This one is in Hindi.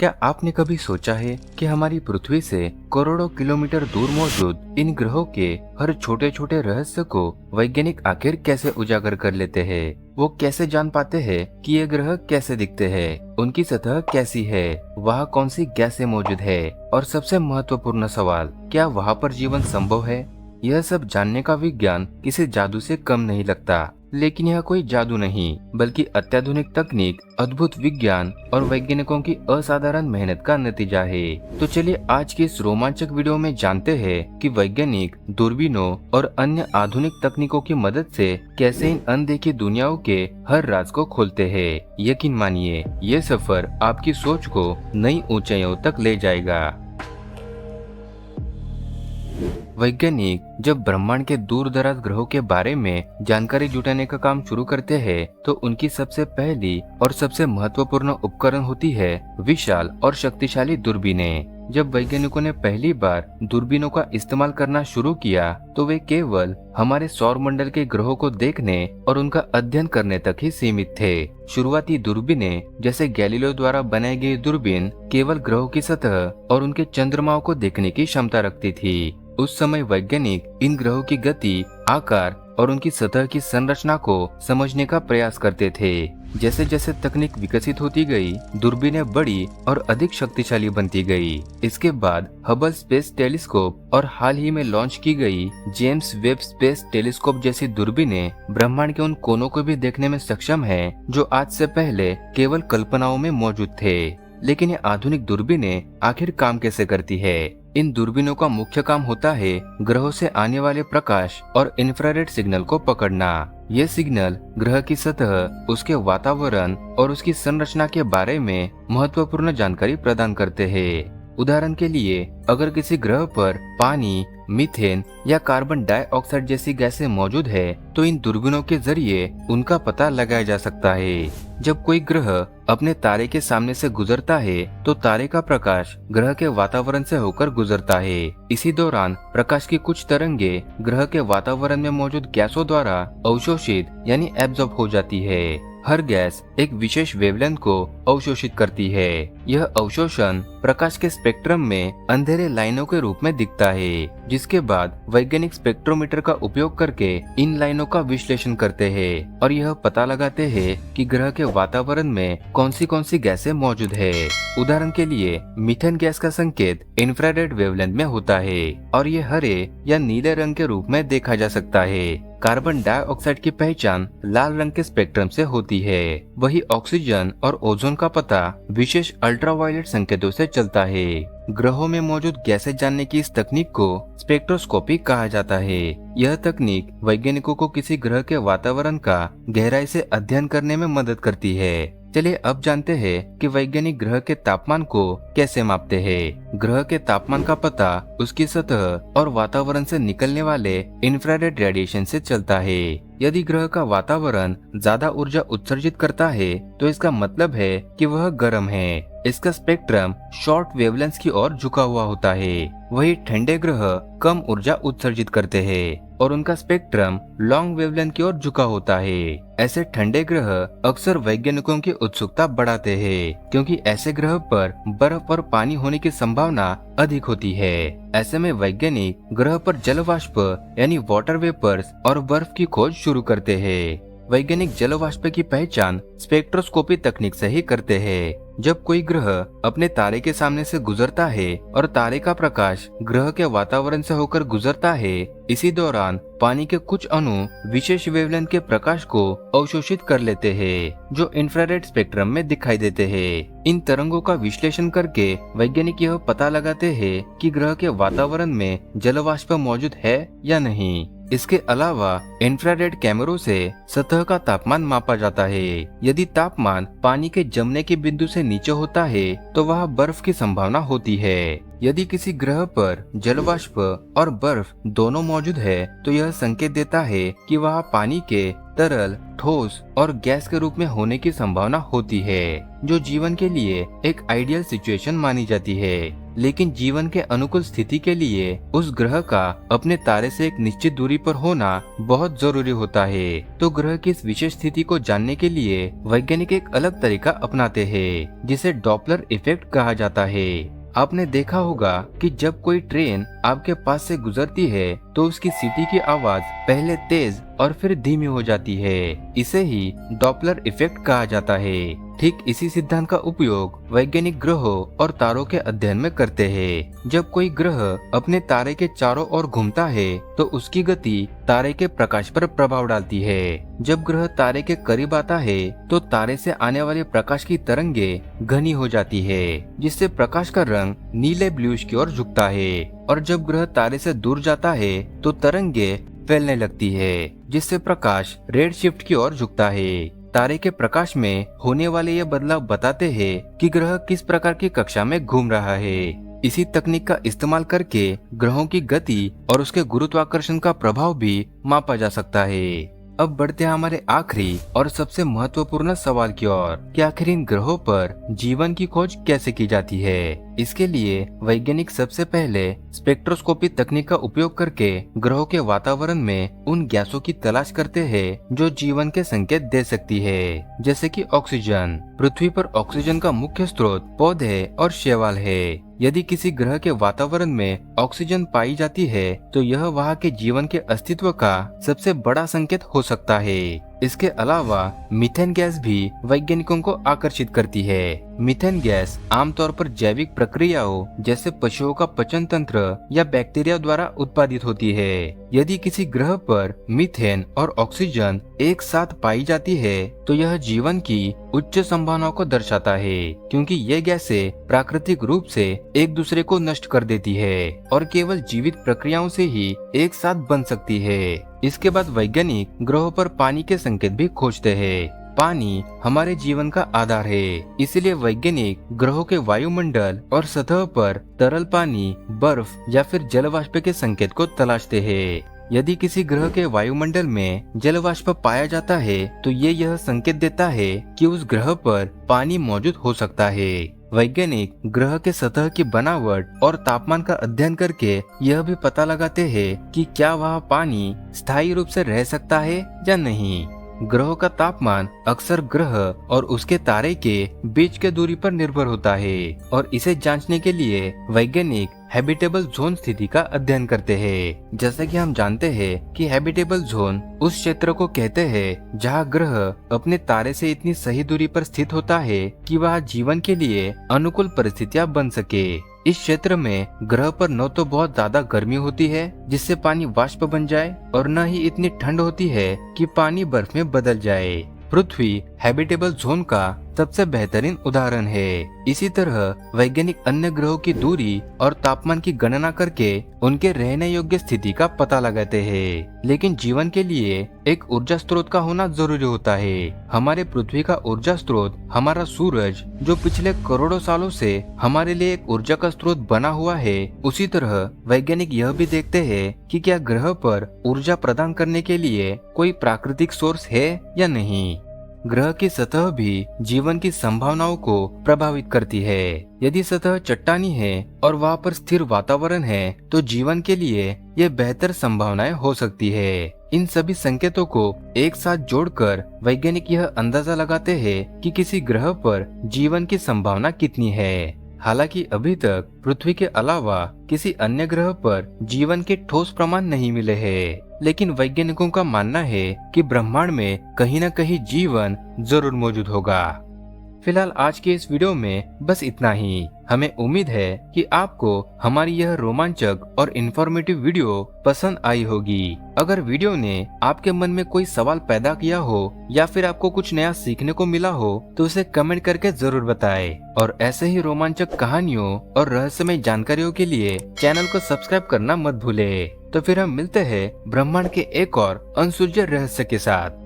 क्या आपने कभी सोचा है कि हमारी पृथ्वी से करोड़ों किलोमीटर दूर मौजूद इन ग्रहों के हर छोटे छोटे रहस्य को वैज्ञानिक आखिर कैसे उजागर कर लेते हैं? वो कैसे जान पाते हैं कि ये ग्रह कैसे दिखते हैं, उनकी सतह कैसी है, वहाँ कौन सी गैसें मौजूद है, और सबसे महत्वपूर्ण सवाल, क्या वहाँ पर जीवन संभव है? यह सब जानने का विज्ञान किसी जादू से कम नहीं लगता। लेकिन यह कोई जादू नहीं, बल्कि अत्याधुनिक तकनीक, अद्भुत विज्ञान और वैज्ञानिकों की असाधारण मेहनत का नतीजा है। तो चलिए आज की इस रोमांचक वीडियो में जानते हैं कि वैज्ञानिक दूरबीनों और अन्य आधुनिक तकनीकों की मदद से कैसे इन अनदेखी दुनियाओं के हर राज को खोलते हैं। यकीन मानिए, ये सफर आपकी सोच को नई ऊंचाइयों तक ले जाएगा। वैज्ञानिक जब ब्रह्मांड के दूर दराज ग्रहों के बारे में जानकारी जुटाने का काम शुरू करते हैं, तो उनकी सबसे पहली और सबसे महत्वपूर्ण उपकरण होती है विशाल और शक्तिशाली दूरबीनें। जब वैज्ञानिकों ने पहली बार दूरबीनों का इस्तेमाल करना शुरू किया, तो वे केवल हमारे सौर मंडल के ग्रहों को देखने और उनका अध्ययन करने तक ही सीमित थे। शुरुआती दूरबीनें, जैसे गैलीलियो द्वारा बनाई गई दूरबीन, केवल ग्रहों की सतह और उनके चंद्रमाओं को देखने की क्षमता रखती थी। उस समय वैज्ञानिक इन ग्रहों की गति, आकार और उनकी सतह की संरचना को समझने का प्रयास करते थे। जैसे जैसे तकनीक विकसित होती गई, दूरबीनें बड़ी और अधिक शक्तिशाली बनती गई। इसके बाद हबल स्पेस टेलीस्कोप और हाल ही में लॉन्च की गई जेम्स वेब स्पेस टेलीस्कोप जैसी दूरबीनें ब्रह्मांड के उन कोनों को भी देखने में सक्षम हैं, जो आज से पहले केवल कल्पनाओं में मौजूद थे। लेकिन ये आधुनिक दूरबीनें आखिर काम कैसे करती है? इन दूरबीनों का मुख्य काम होता है ग्रहों से आने वाले प्रकाश और इंफ्रारेड सिग्नल को पकड़ना। ये सिग्नल ग्रह की सतह, उसके वातावरण और उसकी संरचना के बारे में महत्वपूर्ण जानकारी प्रदान करते हैं। उदाहरण के लिए, अगर किसी ग्रह पर पानी, मीथेन या कार्बन डाइऑक्साइड जैसी गैसें मौजूद है, तो इन दूरबीनों के जरिए उनका पता लगाया जा सकता है। जब कोई ग्रह अपने तारे के सामने से गुजरता है, तो तारे का प्रकाश ग्रह के वातावरण से होकर गुजरता है। इसी दौरान प्रकाश की कुछ तरंगे ग्रह के वातावरण में मौजूद गैसों द्वारा अवशोषित यानी एब्जॉर्ब हो जाती है। हर गैस एक विशेष वेवलेंथ को अवशोषित करती है। यह अवशोषण प्रकाश के स्पेक्ट्रम में अंधेरे लाइनों के रूप में दिखता है, जिसके बाद वैज्ञानिक स्पेक्ट्रोमीटर का उपयोग करके इन लाइनों का विश्लेषण करते हैं और यह पता लगाते हैं कि ग्रह के वातावरण में कौन सी गैसें मौजूद है। उदाहरण के लिए, मीथेन गैस का संकेत इंफ्रारेड वेवलेंथ में होता है और ये हरे या नीले रंग के रूप में देखा जा सकता है। कार्बन डाइऑक्साइड की पहचान लाल रंग के स्पेक्ट्रम से होती है। वही ऑक्सीजन और ओजोन का पता विशेष अल्ट्रावायलेट संकेतों से चलता है। ग्रहों में मौजूद गैसें जानने की इस तकनीक को स्पेक्ट्रोस्कोपी कहा जाता है। यह तकनीक वैज्ञानिकों को किसी ग्रह के वातावरण का गहराई से अध्ययन करने में मदद करती है। चलिए अब जानते हैं कि वैज्ञानिक ग्रह के तापमान को कैसे मापते हैं। ग्रह के तापमान का पता उसकी सतह और वातावरण से निकलने वाले इंफ्रारेड रेडिएशन से चलता है। यदि ग्रह का वातावरण ज्यादा ऊर्जा उत्सर्जित करता है, तो इसका मतलब है कि वह गर्म है। इसका स्पेक्ट्रम शॉर्ट वेवलेंथ की ओर झुका हुआ होता है। वही ठंडे ग्रह कम ऊर्जा उत्सर्जित करते हैं और उनका स्पेक्ट्रम लॉन्ग वेवलेंथ की ओर झुका होता है। ऐसे ठंडे ग्रह अक्सर वैज्ञानिकों की उत्सुकता बढ़ाते हैं, क्योंकि ऐसे ग्रह पर बर्फ और पानी होने की संभावना अधिक होती है। ऐसे में वैज्ञानिक ग्रह पर जलवाष्प यानी वाटर वेपर्स और बर्फ की खोज शुरू करते हैं। वैज्ञानिक जलवाष्प की पहचान स्पेक्ट्रोस्कोपी तकनीक से ही करते हैं। जब कोई ग्रह अपने तारे के सामने से गुजरता है और तारे का प्रकाश ग्रह के वातावरण से होकर गुजरता है, इसी दौरान पानी के कुछ अणु विशेष वेवलेंथ के प्रकाश को अवशोषित कर लेते हैं, जो इंफ्रारेड स्पेक्ट्रम में दिखाई देते हैं। इन तरंगों का विश्लेषण करके वैज्ञानिक यह पता लगाते हैं कि ग्रह के वातावरण में जलवाष्प मौजूद है या नहीं। इसके अलावा इंफ्रारेड कैमरों से सतह का तापमान मापा जाता है। यदि तापमान पानी के जमने के बिंदु से नीचे होता है, तो वहाँ बर्फ की संभावना होती है। यदि किसी ग्रह पर जलवाष्प और बर्फ दोनों मौजूद है तो यह संकेत देता है कि वहाँ पानी के तरल, ठोस और गैस के रूप में होने की संभावना होती है, जो जीवन के लिए एक आइडियल सिचुएशन मानी जाती है। लेकिन जीवन के अनुकूल स्थिति के लिए उस ग्रह का अपने तारे से एक निश्चित दूरी पर होना बहुत जरूरी होता है। तो ग्रह की इस विशेष स्थिति को जानने के लिए वैज्ञानिक एक अलग तरीका अपनाते हैं, जिसे डॉपलर इफेक्ट कहा जाता है। आपने देखा होगा कि जब कोई ट्रेन आपके पास से गुजरती है तो उसकी सीटी की आवाज पहले तेज और फिर धीमी हो जाती है। इसे ही डॉपलर इफेक्ट कहा जाता है। ठीक इसी सिद्धांत का उपयोग वैज्ञानिक ग्रहों और तारों के अध्ययन में करते हैं। जब कोई ग्रह अपने तारे के चारों ओर घूमता है तो उसकी गति तारे के प्रकाश पर प्रभाव डालती है। जब ग्रह तारे के करीब आता है तो तारे से आने वाले प्रकाश की तरंगे घनी हो जाती है, जिससे प्रकाश का रंग नीले ब्लूइश की ओर झुकता है। और जब ग्रह तारे से दूर जाता है तो तरंगे फैलने लगती है, जिससे प्रकाश रेड शिफ्ट की ओर झुकता है। तारे के प्रकाश में होने वाले ये बदलाव बताते हैं कि ग्रह किस प्रकार की कक्षा में घूम रहा है। इसी तकनीक का इस्तेमाल करके ग्रहों की गति और उसके गुरुत्वाकर्षण का प्रभाव भी मापा जा सकता है। अब बढ़ते हैं हमारे आखिरी और सबसे महत्वपूर्ण सवाल की ओर कि आखिर इन ग्रहों पर जीवन की खोज कैसे की जाती है। इसके लिए वैज्ञानिक सबसे पहले स्पेक्ट्रोस्कोपी तकनीक का उपयोग करके ग्रहों के वातावरण में उन गैसों की तलाश करते हैं जो जीवन के संकेत दे सकती है, जैसे कि ऑक्सीजन। पृथ्वी पर ऑक्सीजन का मुख्य स्रोत पौधे और शैवाल है। यदि किसी ग्रह के वातावरण में ऑक्सीजन पाई जाती है तो यह वहाँ के जीवन के अस्तित्व का सबसे बड़ा संकेत हो सकता है। इसके अलावा मीथेन गैस भी वैज्ञानिकों को आकर्षित करती है। मीथेन गैस आमतौर पर जैविक प्रक्रियाओं जैसे पशुओं का पाचन तंत्र या बैक्टीरिया द्वारा उत्पादित होती है। यदि किसी ग्रह पर मीथेन और ऑक्सीजन एक साथ पाई जाती है तो यह जीवन की उच्च संभावनाओं को दर्शाता है, क्योंकि ये गैसें प्राकृतिक रूप से एक दूसरे को नष्ट कर देती है और केवल जीवित प्रक्रियाओं से ही एक साथ बन सकती है। इसके बाद वैज्ञानिक ग्रहों पर पानी के संकेत भी खोजते हैं। पानी हमारे जीवन का आधार है, इसलिए वैज्ञानिक ग्रहों के वायुमंडल और सतह पर तरल पानी, बर्फ या फिर जलवाष्प के संकेत को तलाशते हैं। यदि किसी ग्रह के वायुमंडल में जलवाष्प पाया जाता है तो ये यह संकेत देता है कि उस ग्रह पर पानी मौजूद हो सकता है। वैज्ञानिक ग्रह के सतह की बनावट और तापमान का अध्ययन करके यह भी पता लगाते हैं कि क्या वह पानी स्थायी रूप से रह सकता है या नहीं। ग्रहों का तापमान अक्सर ग्रह और उसके तारे के बीच के दूरी पर निर्भर होता है और इसे जांचने के लिए वैज्ञानिक हैबिटेबल जोन स्थिति का अध्ययन करते हैं। जैसा कि हम जानते हैं कि हैबिटेबल जोन उस क्षेत्र को कहते हैं जहां ग्रह अपने तारे से इतनी सही दूरी पर स्थित होता है कि वह जीवन के लिए अनुकूल परिस्थितियां बन सके। इस क्षेत्र में ग्रह पर न तो बहुत ज्यादा गर्मी होती है जिससे पानी वाष्प बन जाए और न ही इतनी ठंड होती है कि पानी बर्फ में बदल जाए। पृथ्वी हैबिटेबल जोन का सबसे बेहतरीन उदाहरण है। इसी तरह वैज्ञानिक अन्य ग्रहों की दूरी और तापमान की गणना करके उनके रहने योग्य स्थिति का पता लगाते हैं। लेकिन जीवन के लिए एक ऊर्जा स्रोत का होना जरूरी होता है। हमारे पृथ्वी का ऊर्जा स्रोत हमारा सूरज, जो पिछले करोड़ों सालों से हमारे लिए एक ऊर्जा का स्रोत बना हुआ है। उसी तरह वैज्ञानिक यह भी देखते हैं कि क्या ग्रह पर ऊर्जा प्रदान करने के लिए कोई प्राकृतिक सोर्स है या नहीं। ग्रह की सतह भी जीवन की संभावनाओं को प्रभावित करती है। यदि सतह चट्टानी है और वहाँ पर स्थिर वातावरण है तो जीवन के लिए ये बेहतर संभावनाएं हो सकती है। इन सभी संकेतों को एक साथ जोड़कर वैज्ञानिक यह अंदाजा लगाते हैं कि किसी ग्रह पर जीवन की संभावना कितनी है। हालांकि अभी तक पृथ्वी के अलावा किसी अन्य ग्रह पर जीवन के ठोस प्रमाण नहीं मिले हैं, लेकिन वैज्ञानिकों का मानना है कि ब्रह्मांड में कहीं न कहीं जीवन जरूर मौजूद होगा। फिलहाल आज के इस वीडियो में बस इतना ही। हमें उम्मीद है कि आपको हमारी यह रोमांचक और इंफॉर्मेटिव वीडियो पसंद आई होगी। अगर वीडियो ने आपके मन में कोई सवाल पैदा किया हो या फिर आपको कुछ नया सीखने को मिला हो तो उसे कमेंट करके जरूर बताएं। और ऐसे ही रोमांचक कहानियों और रहस्यमय जानकारियों के लिए चैनल को सब्सक्राइब करना मत भूले। तो फिर हम मिलते हैं ब्रह्मांड के एक और अनसुलझे रहस्य के साथ।